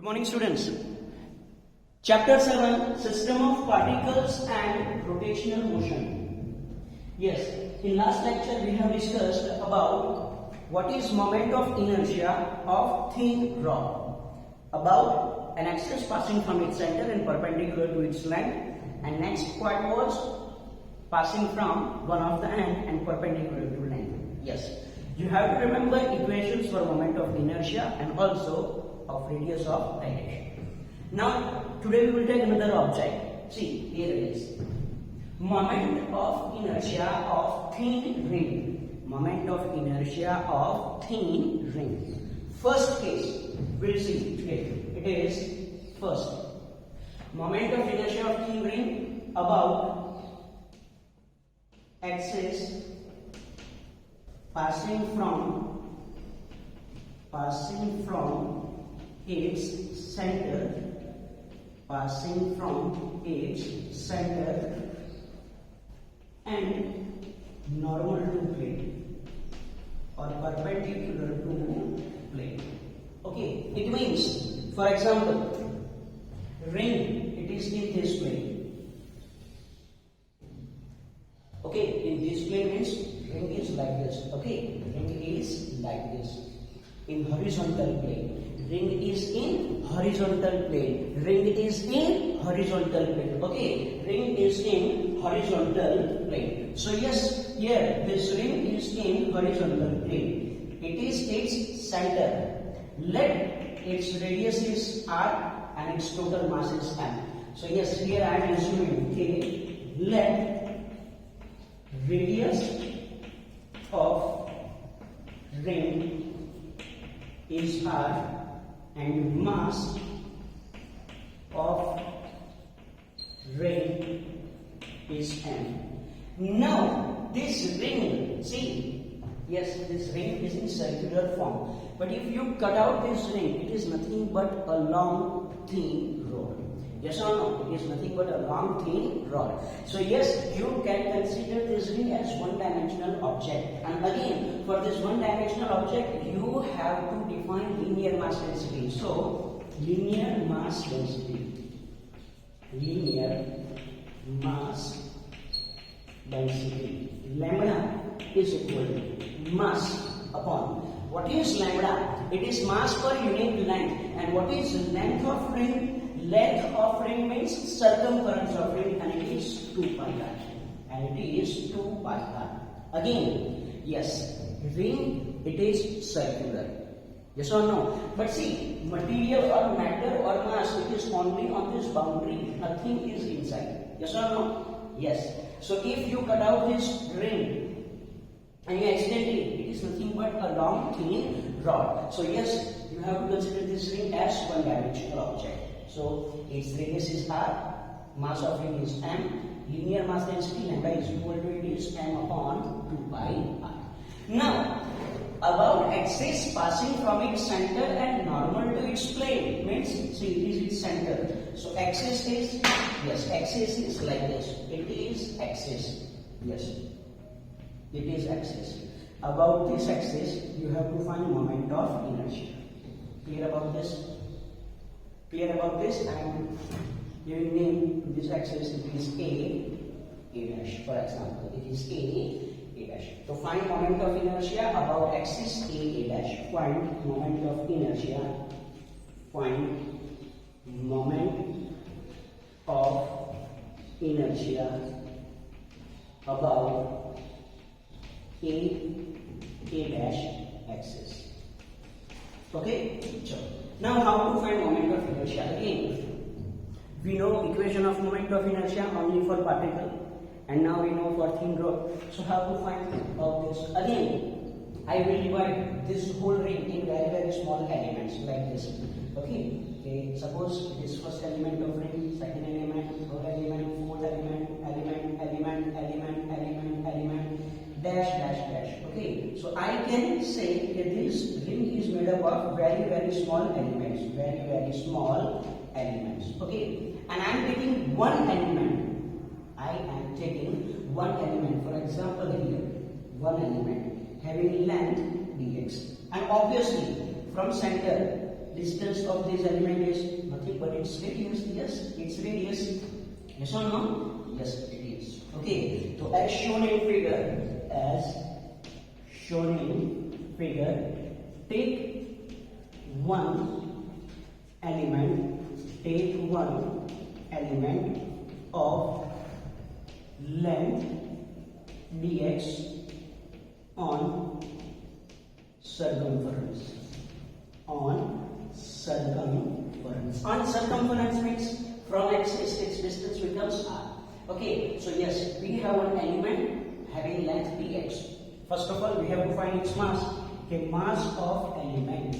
morning, students. Chapter 7, System of Particles and Rotational Motion. Yes, in last lecture we have discussed about what is moment of inertia of thin rod, about an axis passing from its center and perpendicular to its length, and next part was passing from one of the end and perpendicular to length. Yes, you have to remember equations for moment of inertia and also of radius of dilation. Now today we will take another object. See, here it is. Moment of inertia of thin ring. Moment of inertia of thin ring. First case, we'll see today. It is first. Moment of inertia of thin ring about axis passing from its center, and normal to plane or perpendicular to plane. Okay, it means, for example, ring, it is in this plane. Okay, in this plane means ring is like this. Okay, ring is like this. In horizontal plane. Ring is in horizontal plane. Ring is in horizontal plane. Okay, ring is in horizontal plane. So yes, here this ring is in horizontal plane. It is its center. Let its radius is r and its total mass is m. So yes, here I am assuming K. Let radius of ring is r and mass of ring is m. Now this ring, see, yes, this ring is in circular form, but if you cut out this ring, it is nothing but a long thin rod. Yes or no? It is nothing but a long thin rod. So yes, you can consider this ring as one-dimensional object. And again, for this one-dimensional object, you have to define linear mass density. So linear mass density. Linear mass density. Lambda is equal to mass upon. What is lambda? It is mass per unit length. And what is length of ring? Length of ring means circumference of ring, and it is 2 pi r. And it is 2 pi r. Again, yes, ring, it is circular. Yes or no? But see, material or matter or mass, it is only on this boundary. Nothing is inside. Yes or no? Yes. So if you cut out this ring and you accidentally, it is nothing but a long thin rod. So yes, you have to consider this ring as one-dimensional object. So its radius is r, mass of ring is m, linear mass density lambda is equal to it is m upon 2 pi r. Now, about axis passing from its center and normal to its plane means, see, it is its center. So axis is, yes, axis is like this. It is axis. Yes, it is axis. About this axis, you have to find moment of inertia. Clear about this? Clear about this? I am giving name to this axis. It is A dash, for example. It is A dash. So find moment of inertia about axis A dash. Find moment of inertia. Find moment of inertia about A dash axis. Okay? Sure. Now how to find moment of inertia? Again, we know equation of moment of inertia only for particle, and now we know for thin rod. So how to find all this? Again, I will divide this whole ring in very, very small elements like this. Okay, suppose this first element of ring, second element, third element, fourth element, dash, dash, dash. Okay, so I can say that this ring is made up of very, very small elements. Very, very small elements. Okay, and I am taking one element. For example, here, one element having length dx. And obviously, from center, distance of this element is nothing but its radius. Yes, its radius. Yes or no? Yes, it is. Okay. So as shown in figure, take one element of length dx on circumference. On circumference means from axis its distance becomes r. Okay, so yes, we have an element having length dx. First of all, we have to find its mass. Okay, mass of element.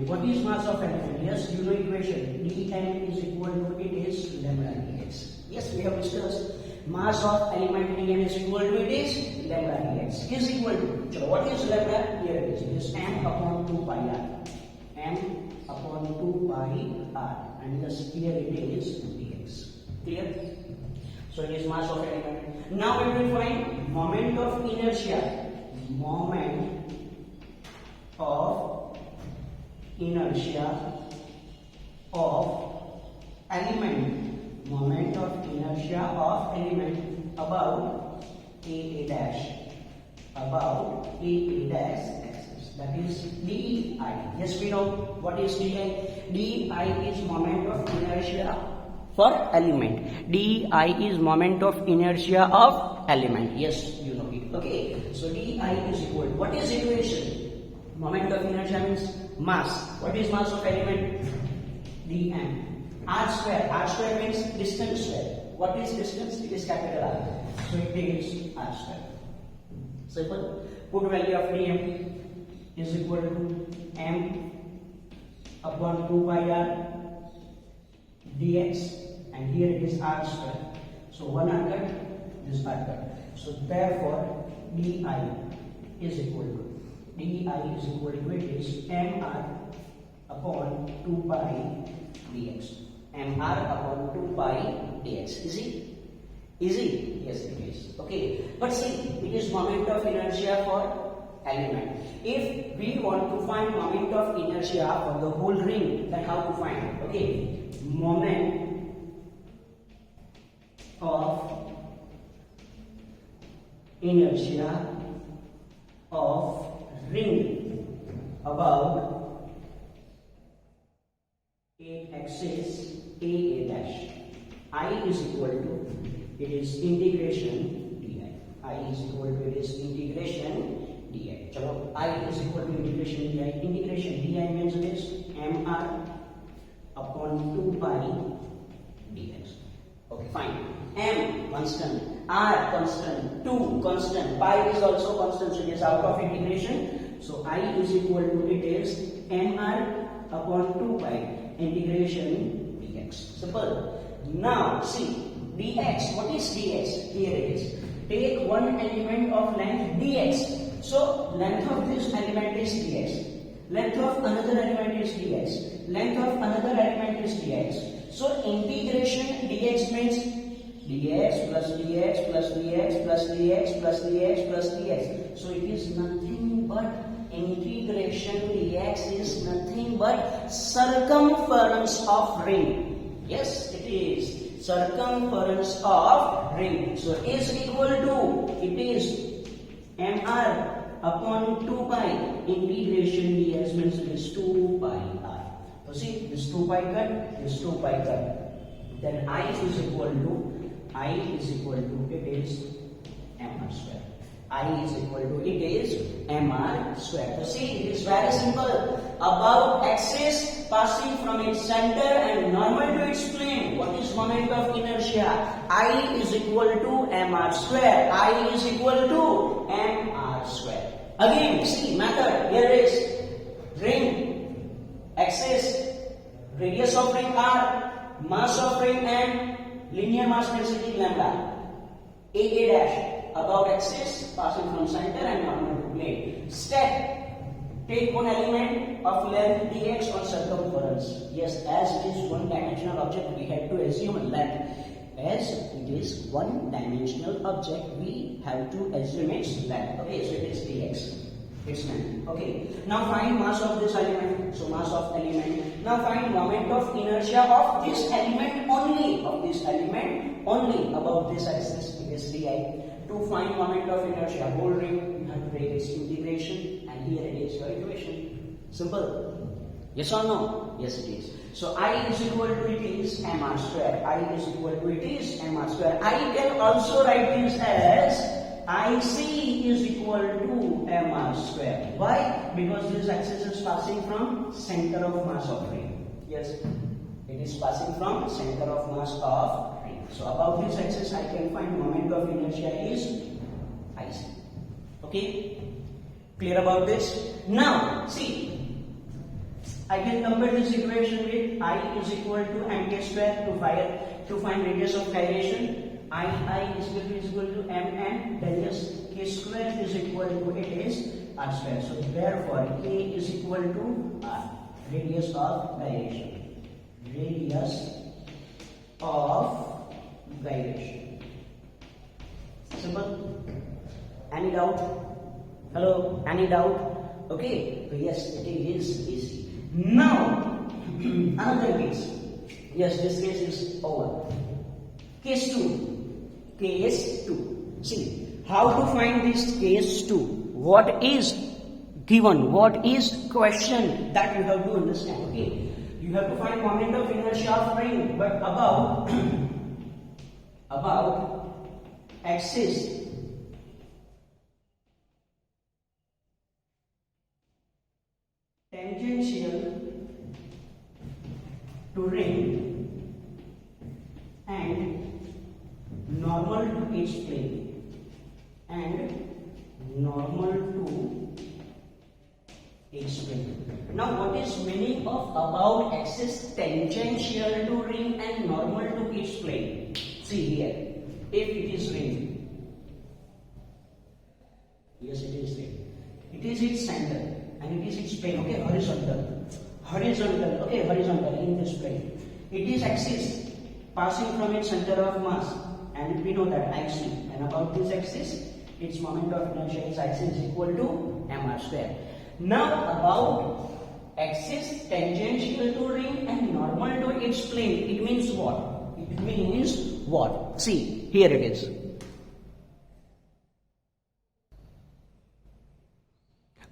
What is mass of element? Yes, you know equation. dm is equal to, it is lambda dx. Yes, we have discussed. Mass of element dm is equal to, it is lambda dx. Is equal to. So what is lambda? Here it is. It is m upon 2 pi r. M upon 2 pi r. And yes, here it is dx. Clear? So it is mass of element. Now we will find moment of inertia. Moment of inertia of element. Moment of inertia of element about a dash. About a dash axis. That is di. Yes, we know what is di. Di is moment of inertia for element. Di is moment of inertia of element. Yes, you know it. Okay, so di is equal to, what is equation? Moment of inertia means mass. What is mass of element? dm. R square means distance square. What is distance? It is capital R. So it is r square. Simple. Put value of dm is equal to m upon 2 pi r dx, and here it is r square. So one r cut, this r cut. So therefore di is equal to, it is mr upon 2 pi dx. mr upon 2 pi dx. Easy? Easy? Yes, it is. Okay. But see, it is moment of inertia for element. If we want to find moment of inertia for the whole ring, then how to find? Okay. Moment of inertia of ring about a axis a dash. I is equal to, it is integration di. I is equal to, it is integration di. Chalo, I is equal to integration di. Integration di means it is mr upon 2 pi dx. Okay, fine. M constant, r constant, 2 constant, pi is also constant, so it is out of integration. So I is equal to, it is mr upon 2 pi integration dx. Simple. Now see, dx, what is dx? Here it is. Take one element of length dx. So length of this element is dx. Length of another element is dx. Length of another element is dx. So integration dx means dx plus dx plus dx plus dx plus dx plus dx. So it is nothing but integration dx is nothing but circumference of ring. Yes, it is circumference of ring. So is equal to, it is mr upon 2 pi integration dx means it is 2 pi r. So see, this 2 pi cut, this 2 pi cut. Then I is equal to, it is mr square. I is equal to, it is mr square. So see, it is very simple. About axis passing from its center and normal to its plane. What is moment of inertia? I is equal to mr square. I is equal to mr square. Again, see, method. Here is ring, axis, radius of ring r, mass of ring and linear mass density lambda. A dash. About axis passing from center and normal to plane. Step. Take one element of length dx on circumference. Yes, as it is one dimensional object, we have to assume length. As it is one dimensional object, we have to assume its length. Okay, so it is dx. its length. Okay. Now find mass of this element. So mass of element. Now find moment of inertia of this element only. Of this element only above this axis. It is di. To find moment of inertia, whole ring, you have to take its integration, and here it is your equation. Simple. Yes or no? Yes, it is. So I is equal to it is mr square. I is equal to it is mr square. I can also write this as IC is equal to mr square. Why? Because this axis is passing from center of mass of ring. Yes, it is passing from center of mass of ring. So above this axis, I can find moment of inertia is IC. Okay? Clear about this? Now, see. I can compare this equation with I is equal to mk square to find radius of gyration. I is equal to mn, then yes, k square is equal to it is r square. So therefore, k is equal to r, radius of gyration. Radius of gyration. Simple. Any doubt? Hello? Any doubt? Okay. So yes, it is easy. Now, another case. Yes, this case is over. Case 2. Case 2. See, how to find this case 2? What is given? What is question? That you have to understand. Okay. You have to find moment of inertia of ring, but about axis tangential to ring and normal to each plane Now what is meaning of about axis tangential to ring and normal to each plane? See here, if it is ring, yes it is ring, it is its center and it is its plane, okay, horizontal, okay, horizontal in this plane. It is axis passing from its center of mass, and we know that IC, and about this axis, its moment of inertia is IC is equal to mr square. Now about axis tangential to ring and normal to its plane, it means what? It means what? See, here it is.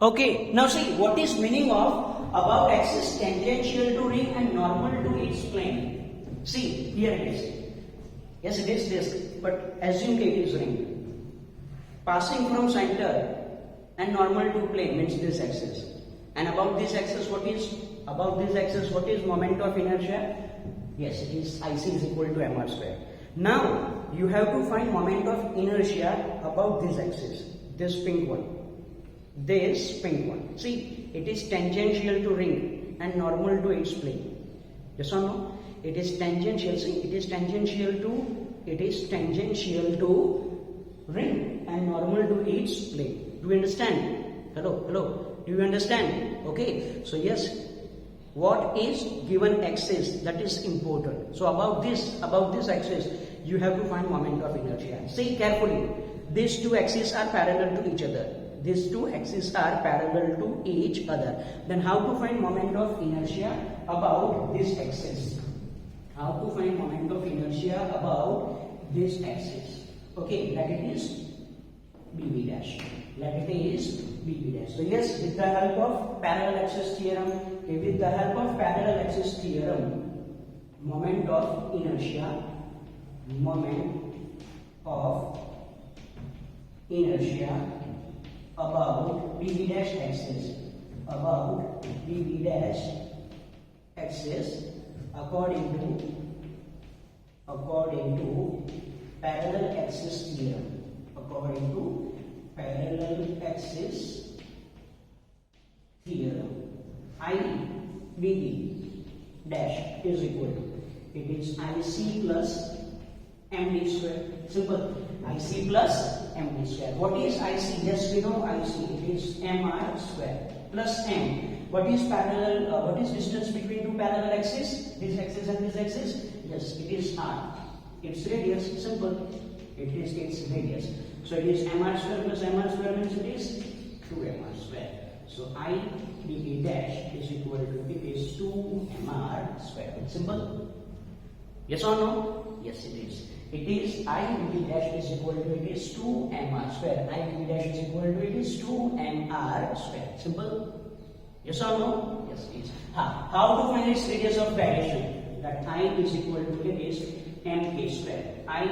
Okay, now see, what is meaning of about axis tangential to ring and normal to its plane? See, here it is. Yes, it is this, but assume it is ring. Passing from center and normal to plane means this axis. And about this axis, what is? About this axis, what is moment of inertia? Yes, it is IC is equal to mr square. Now, you have to find moment of inertia about this axis, this pink one. This pink one. See, it is tangential to ring and normal to its plane. Yes or no? It is tangential. See, it is tangential to ring and normal to its plane. Do you understand? Hello. Do you understand? Okay. So yes, what is given axis, that is important. So about this axis, you have to find moment of inertia. See carefully. These two axes are parallel to each other. These two axes are parallel to each other. Then how to find moment of inertia about this axis? How to find moment of inertia about this axis? Okay, that it is BB dash. So yes, with the help of parallel axis theorem, moment of inertia about BB dash axis, according to parallel axis theorem. I BB dash is equal to, it is IC plus MD square. Simple. IC plus MD square. What is IC? Yes, we know IC. It is MR square plus M. What is parallel? What is distance between two parallel axes? This axis and this axis? Yes, it is R. Its radius. Simple. It is its radius. So it is MR square plus MR square means it is 2mr square. So I dv dash is equal to, it is 2mr square. Simple? Yes or no? Yes, it is. It is I dv dash is equal to, it is 2mr square. I dv dash is equal to, it is 2mr square. Simple? Yes or no? Yes, it is. How to find its radius of gyration? That I is equal to, it is mk square. I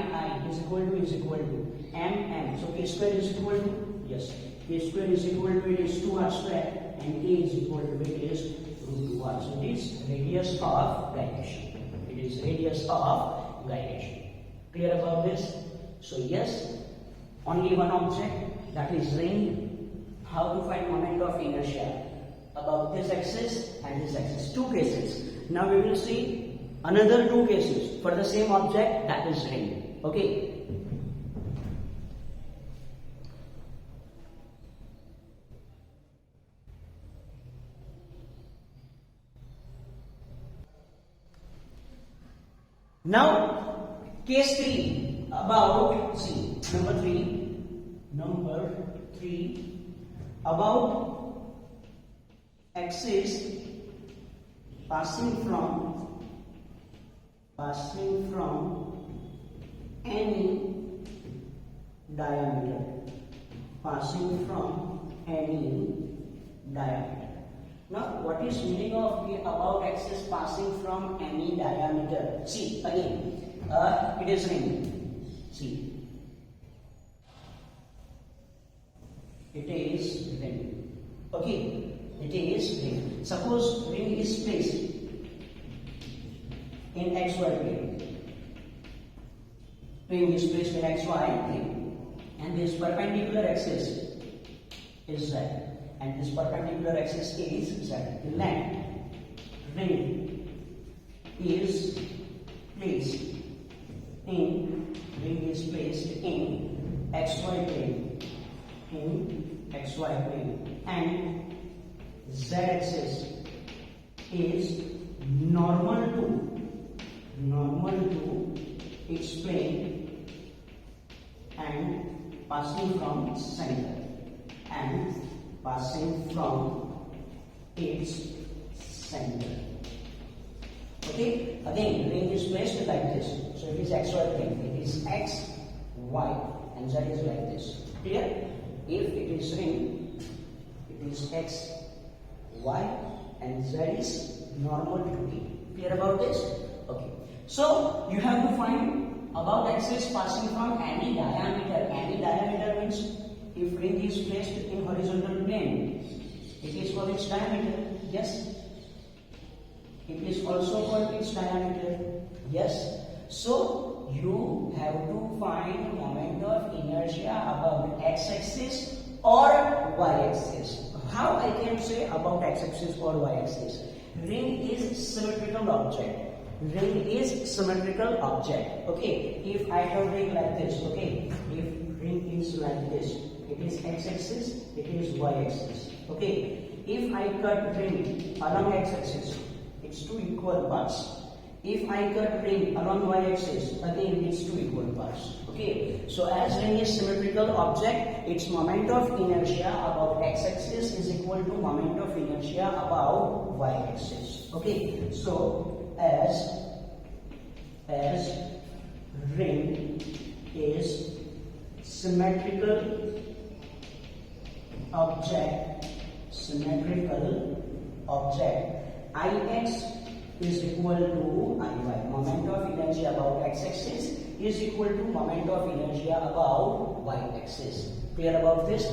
is equal to mm. So k square is equal to, yes, k square is equal to, it is 2r square, and k is equal to, it is root 2r. So it is radius of gyration. It is radius of gyration. Clear about this? So yes, only one object, that is ring. How to find moment of inertia about this axis and this axis? Two cases. Now we will see another two cases for the same object, that is ring. Okay. Now, case 3 about, see, number 3 about axis passing from any diameter, Now, what is meaning of the about axis passing from any diameter? See, again, it is ring. See, it is ring. Okay, it is ring. Suppose ring is placed in xy plane. Ring is placed in xy plane, and this perpendicular axis is z. And this perpendicular axis is z. The length ring is placed in xy plane, and z axis is normal to its plane and passing from center its center. Okay, again ring is placed like this, so it is xy plane, it is x, y, and z is like this. Clear? If it is ring, it is x, y, and z is normal to t. Clear about this? Okay, so you have to find about axis passing from any diameter. Any diameter means if ring is placed in horizontal plane, it is for its diameter. Yes. It is also for its diameter. Yes. So you have to find moment of inertia about x-axis or y-axis. How I can say about x-axis or y-axis? Ring is symmetrical object. Okay. If I have ring like this, okay. If ring is like this, it is x-axis, it is y-axis. Okay. If I cut ring along x-axis, it's two equal parts. If I cut ring along y-axis, again it's two equal parts. Okay. So as ring is symmetrical object, its moment of inertia about x-axis is equal to moment of inertia about y-axis. Okay. So as ring is symmetrical object, Ix is equal to Iy. Moment of inertia about x-axis is equal to moment of inertia about y-axis. Clear about this?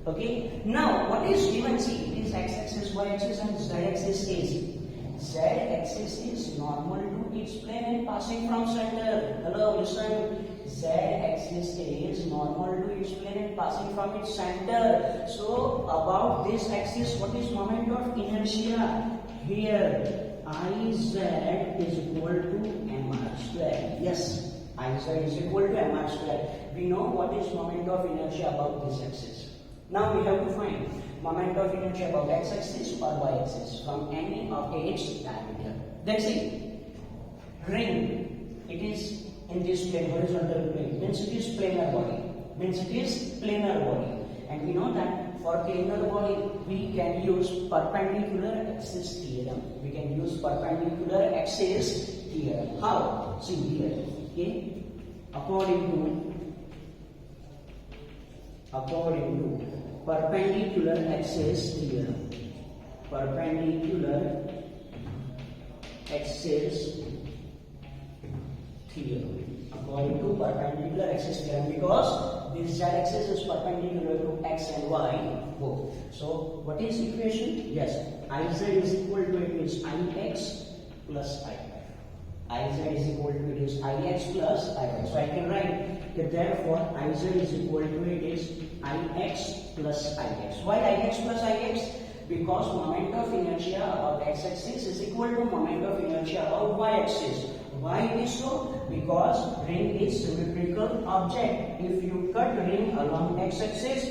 Okay. Now, what is given? See, it is x-axis, y-axis, and z-axis is. Z-axis is normal to its plane and passing from center. Hello, listen. Z-axis is normal to its plane and passing from its center. So, about this axis, what is moment of inertia? Here, Iz is equal to mr square. Yes, Iz is equal to mr square. We know what is moment of inertia about this axis. Now we have to find moment of inertia about x-axis or y-axis from any of its diameter. That's it. Ring, it is in this plane, horizontal plane, means it is planar body. And we know that for planar body, we can use perpendicular axis theorem. We can use perpendicular axis theorem. How? See here. Okay. According to perpendicular axis theorem. Perpendicular axis theorem. According to perpendicular axis theorem, because this z axis is perpendicular to x and y both. So what is equation? Yes, Iz is equal to it is Ix plus I. Iz is equal to it is Ix plus Iy. So I can write that therefore Iz is equal to it is Ix plus Ix. Why Ix plus Ix? Because moment of inertia about x-axis is equal to moment of inertia about y-axis. Why it is so? Because ring is symmetrical object. If you cut ring along x-axis,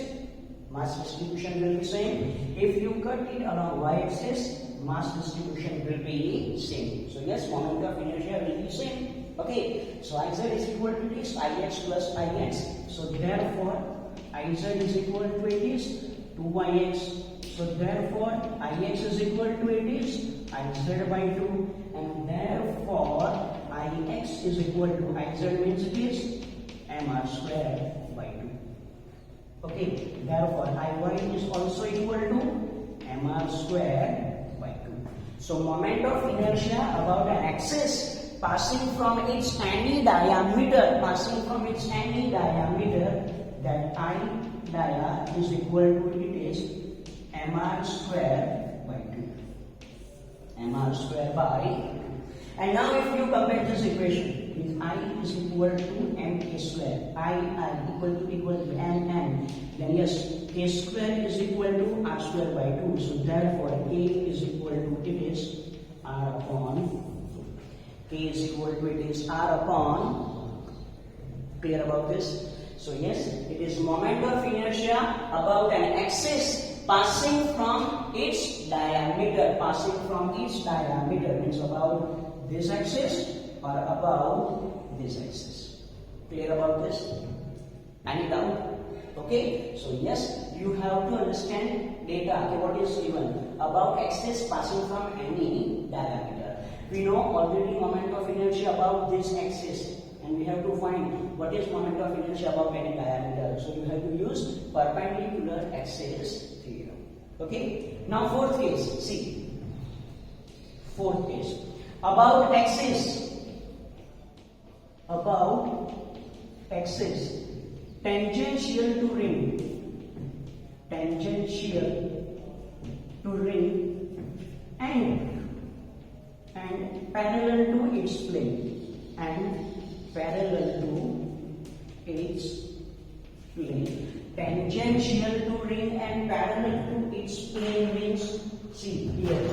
mass distribution will be same. If you cut it along y-axis, mass distribution will be same. So yes, moment of inertia will be same. Okay, so Iz is equal to this Ix plus Ix. So therefore Iz is equal to it is 2Ix. So therefore Ix is equal to it is Iz by 2, and therefore Ix is equal to Iz means it is mr square by 2. Okay, therefore Iy is also equal to mr square by 2. So moment of inertia about an axis passing from its any diameter, that I dia is equal to it is mr square by 2. Mr square by 2. And now if you compare this equation with I is equal to mk square, I equal to mn, then yes, k square is equal to r square by 2. So therefore k is equal to it is r upon, k is equal to it is r upon, clear about this? So yes, it is moment of inertia about an axis passing from its diameter, means about this axis or about this axis. Clear about this? Any doubt? Okay, so yes, you have to understand data. Okay, what is given about axis passing from any diameter. We know already moment of inertia about this axis, and we have to find what is moment of inertia about any diameter. So you have to use perpendicular axis theorem. Okay, now fourth case. See, fourth case about axis, tangential to ring, and parallel to its plane, Tangential to ring and parallel to its plane means, see here it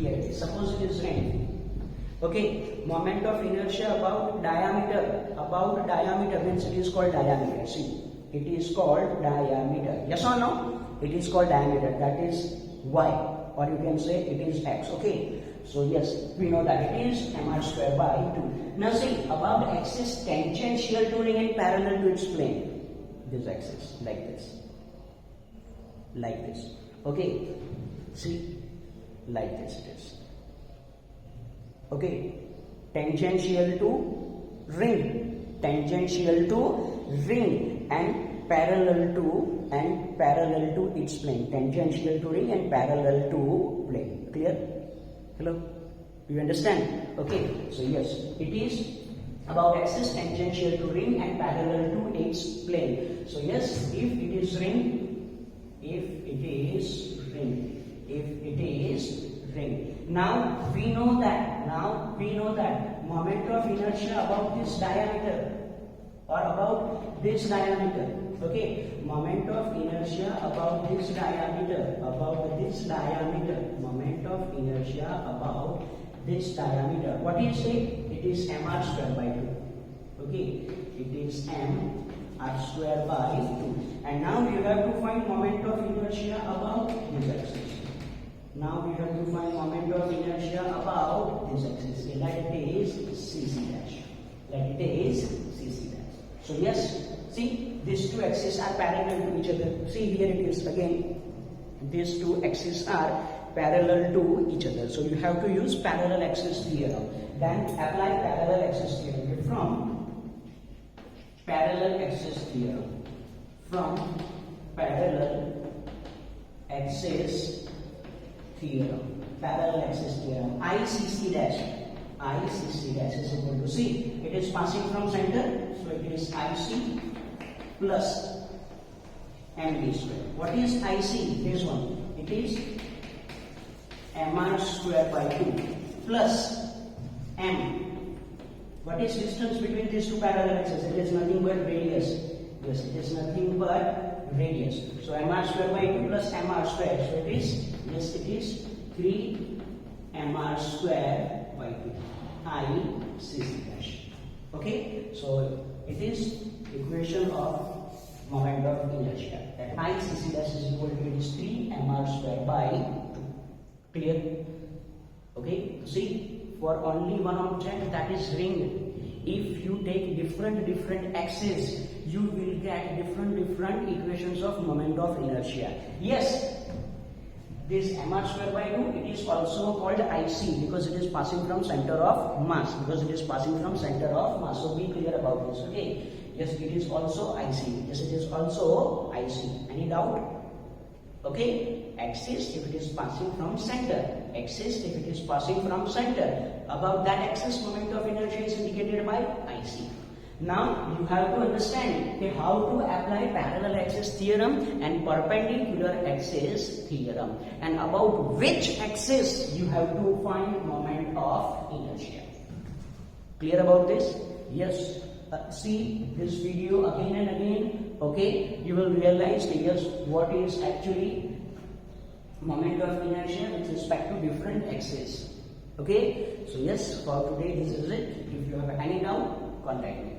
is. Suppose it is ring. Okay, moment of inertia about diameter means it is called diameter. See, it is called diameter. Yes or no? It is called diameter. That is y, or you can say it is x. Okay, so yes, we know that it is mr square by 2. Now see, about axis tangential to ring and parallel to its plane. This axis, like this. Okay, see, like this it is. Okay, tangential to ring and parallel to its plane. Tangential to ring and parallel to plane. Clear? Hello? You understand? Okay, so yes, it is about axis tangential to ring and parallel to its plane. So yes, if it is ring, now we know that moment of inertia about this diameter or about this diameter. Okay, moment of inertia about this diameter, moment of inertia about this diameter. What do you say? It is mr square by 2. Okay, it is mr square by 2. And now you have to find moment of inertia about this axis. Now we have to find moment of inertia about this axis. Let it is cc dash. So yes, see, these two axes are parallel to each other. See, here it is again. These two axes are parallel to each other. So you have to use parallel axis theorem. Then apply parallel axis theorem. From parallel axis theorem. From parallel axis theorem. Parallel axis theorem. ICC dash. ICC dash is equal to C. It is passing from center. So it is IC plus MD square. What is IC? This one. It is MR square by 2 plus M. What is distance between these two parallel axes? It is nothing but radius. Yes, it is nothing but radius. So MR square by 2 plus MR square. So it is, yes, it is 3 MR square by 2. ICC dash. Okay, so it is equation of moment of inertia. That ICC dash is equal to, it is 3 MR square by 2. Clear? Okay, see, for only one object, that is ring, if you take different axes, you will get different equations of moment of inertia. Yes, this mr square by 2, it is also called IC because it is passing from center of mass. So be clear about this. Okay. Yes, it is also IC. Yes, it is also IC. Any doubt? Okay. Axis if it is passing from center. Axis if it is passing from center. About that axis, moment of inertia is indicated by IC. Now you have to understand how to apply parallel axis theorem and perpendicular axis theorem, and about which axis you have to find moment of inertia. Clear about this? Yes. See this video again and again. Okay, you will realize yes what is actually moment of inertia with respect to different axes. Okay, so yes, for today this is it. If you have any doubt, contact me.